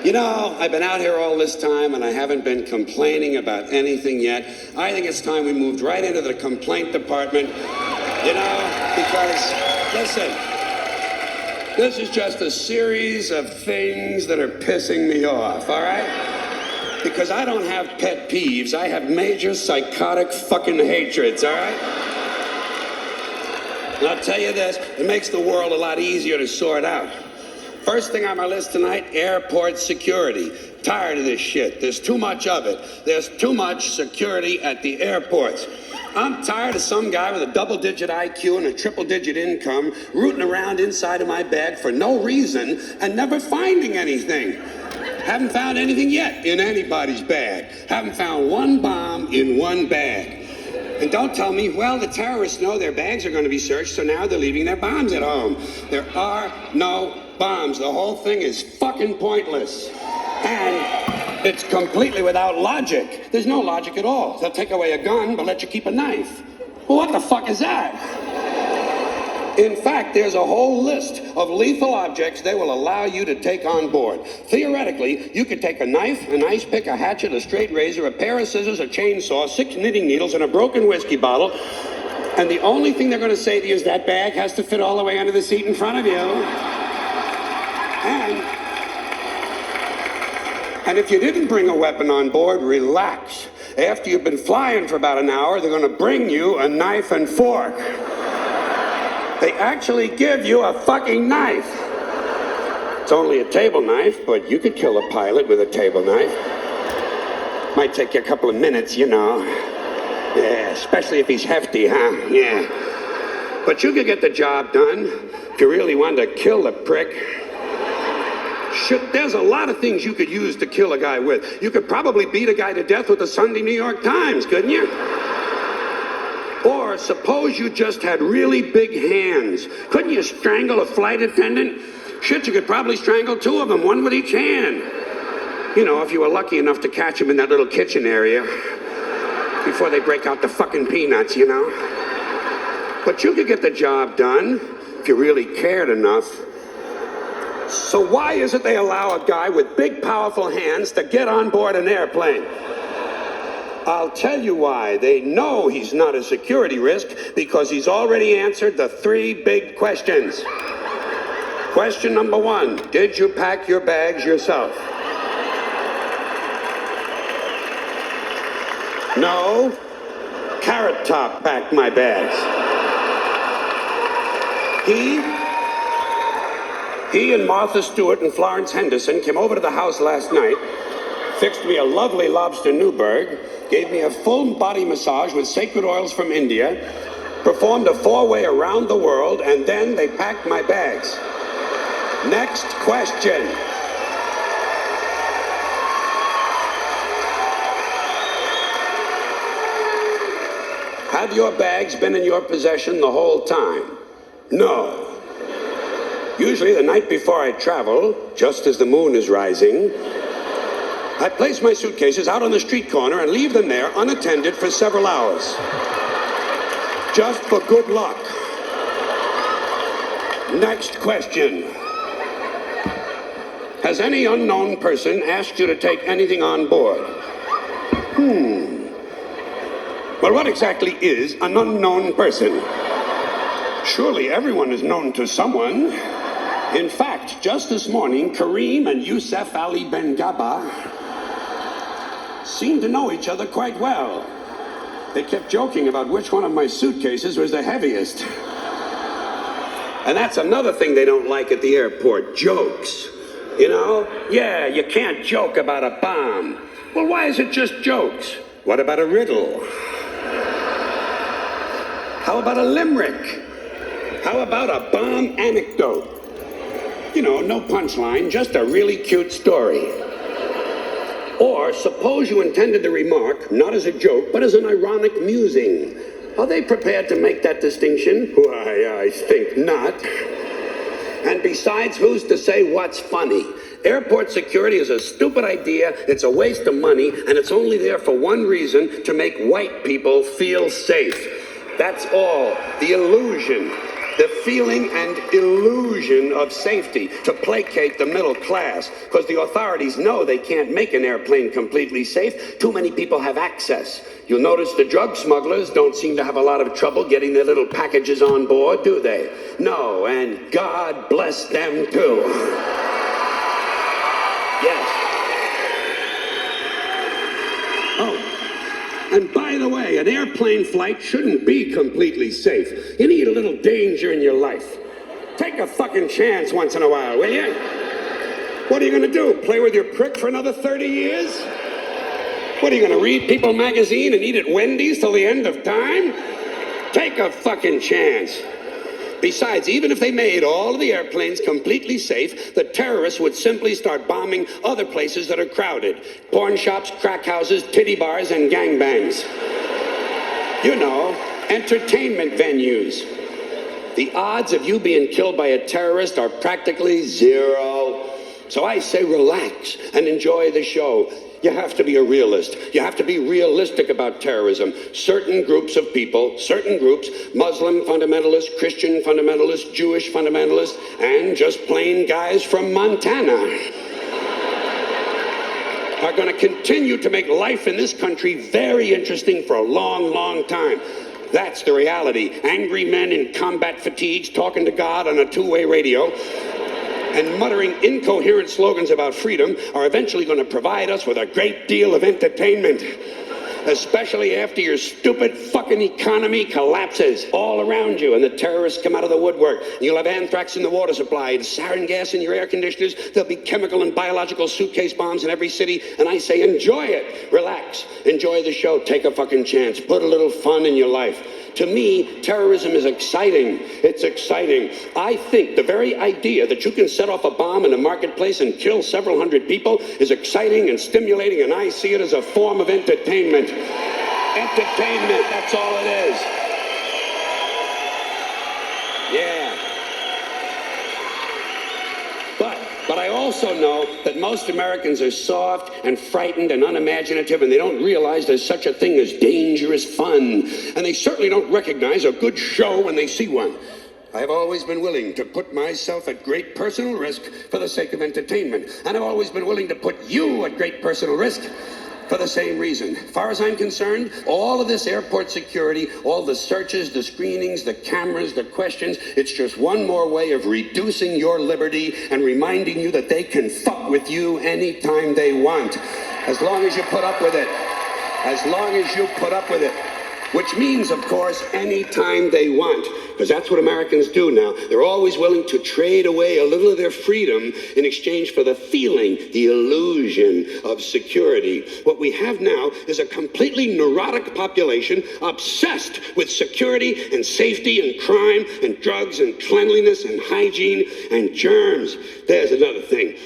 You know, I've been out here all this time and I haven't been complaining about anything yet. I think it's time we moved right into the complaint department. You know, because, listen, this is just a series of things that are pissing me off, all right? Because I don't have pet peeves, I have major psychotic fucking hatreds, all right? And I'll tell you this, it makes the world a lot easier to sort out. First thing on my list tonight, airport security. Tired of this shit. There's too much of it. There's too much security at the airports. I'm tired of some guy with a double-digit IQ and a triple-digit income rooting around inside of my bag for no reason and never finding anything. Haven't found anything yet in anybody's bag. Haven't found one bomb in one bag. And don't tell me, well, the terrorists know their bags are going to be searched, so now they're leaving their bombs at home. There are no bombs. The whole thing is fucking pointless. And it's completely without logic. There's no logic at all. They'll take away a gun, but let you keep a knife. Well, what the fuck is that? In fact, there's a whole list of lethal objects they will allow you to take on board. Theoretically, you could take a knife, an ice pick, a hatchet, a straight razor, a pair of scissors, a chainsaw, 6 knitting needles, and a broken whiskey bottle, and the only thing they're going to say to you is that bag has to fit all the way under the seat in front of you. And if you didn't bring a weapon on board, relax. After you've been flying for about an hour, they're going to bring you a knife and fork. They actually give you a fucking knife. It's only a table knife, but you could kill a pilot with a table knife. Might take you a couple of minutes, you know. Yeah, especially if he's hefty, huh? Yeah. But you could get the job done if you really wanted to kill the prick. Shit, there's a lot of things you could use to kill a guy with. You could probably beat a guy to death with the Sunday New York Times, couldn't you? Or suppose you just had really big hands. Couldn't you strangle a flight attendant? Shit, you could probably strangle 2 of them, one with each hand. You know, if you were lucky enough to catch them in that little kitchen area before they break out the fucking peanuts, you know. But you could get the job done if you really cared enough. So why is it they allow a guy with big, powerful hands to get on board an airplane? I'll tell you why. They know he's not a security risk because he's already answered the 3 big questions. Question number 1, did you pack your bags yourself? No. Carrot Top packed my bags. He and Martha Stewart and Florence Henderson came over to the house last night, fixed me a lovely lobster Newburg, gave me a full body massage with sacred oils from India, performed a 4-way around the world, and then they packed my bags. Next question. Have your bags been in your possession the whole time? No. Usually the night before I travel, just as the moon is rising, I place my suitcases out on the street corner and leave them there unattended for several hours. Just for good luck. Next question. Has any unknown person asked you to take anything on board? Well, what exactly is an unknown person? Surely everyone is known to someone. In fact, just this morning, Kareem and Youssef Ali Ben Gaba seemed to know each other quite well. They kept joking about which one of my suitcases was the heaviest. And that's another thing they don't like at the airport, jokes. You know? Yeah, you can't joke about a bomb. Well, why is it just jokes? What about a riddle? How about a limerick? How about a bomb anecdote? You know, no punchline, just a really cute story. Or suppose you intended the remark, not as a joke, but as an ironic musing. Are they prepared to make that distinction? Why, I think not. And besides, who's to say what's funny? Airport security is a stupid idea, it's a waste of money, and it's only there for one reason, to make white people feel safe. That's all. The illusion. The feeling and illusion of safety to placate the middle class, because the authorities know they can't make an airplane completely safe. Too many people have access. You'll notice the drug smugglers don't seem to have a lot of trouble getting their little packages on board, do they? No, and God bless them too. Yes. Oh. And by the way, an airplane flight shouldn't be completely safe. You need a little danger in your life. Take a fucking chance once in a while, will you? What are you gonna do? Play with your prick for another 30 years? What are you gonna read People magazine and eat at Wendy's till the end of time? Take a fucking chance. Besides, even if they made all of the airplanes completely safe, the terrorists would simply start bombing other places that are crowded. Porn shops, crack houses, titty bars, and gangbangs. You know, entertainment venues. The odds of you being killed by a terrorist are practically zero. So I say relax and enjoy the show. You have to be a realist. You have to be realistic about terrorism. Certain groups of people, certain groups, Muslim fundamentalists, Christian fundamentalists, Jewish fundamentalists, and just plain guys from Montana are going to continue to make life in this country very interesting for a long, long time. That's the reality. Angry men in combat fatigues talking to God on a two-way radio and muttering incoherent slogans about freedom are eventually going to provide us with a great deal of entertainment. Especially after your stupid fucking economy collapses all around you and the terrorists come out of the woodwork. You'll have anthrax in the water supply, and sarin gas in your air conditioners. There'll be chemical and biological suitcase bombs in every city. And I say, enjoy it. Relax. Enjoy the show. Take a fucking chance. Put a little fun in your life. To me, terrorism is exciting. It's exciting. I think the very idea that you can set off a bomb in a marketplace and kill several hundred people is exciting and stimulating, and I see it as a form of entertainment. Entertainment, that's all it is. Yeah. But I also know that most Americans are soft and frightened and unimaginative, and they don't realize there's such a thing as dangerous fun. And they certainly don't recognize a good show when they see one. I've always been willing to put myself at great personal risk for the sake of entertainment. And I've always been willing to put you at great personal risk for the same reason. As far as I'm concerned, all of this airport security, all the searches, the screenings, the cameras, the questions, it's just one more way of reducing your liberty and reminding you that they can fuck with you anytime they want. As long as you put up with it. As long as you put up with it. Which means, of course, anytime they want. Because that's what Americans do now. They're always willing to trade away a little of their freedom in exchange for the feeling, the illusion of security. What we have now is a completely neurotic population obsessed with security and safety and crime and drugs and cleanliness and hygiene and germs. There's another thing.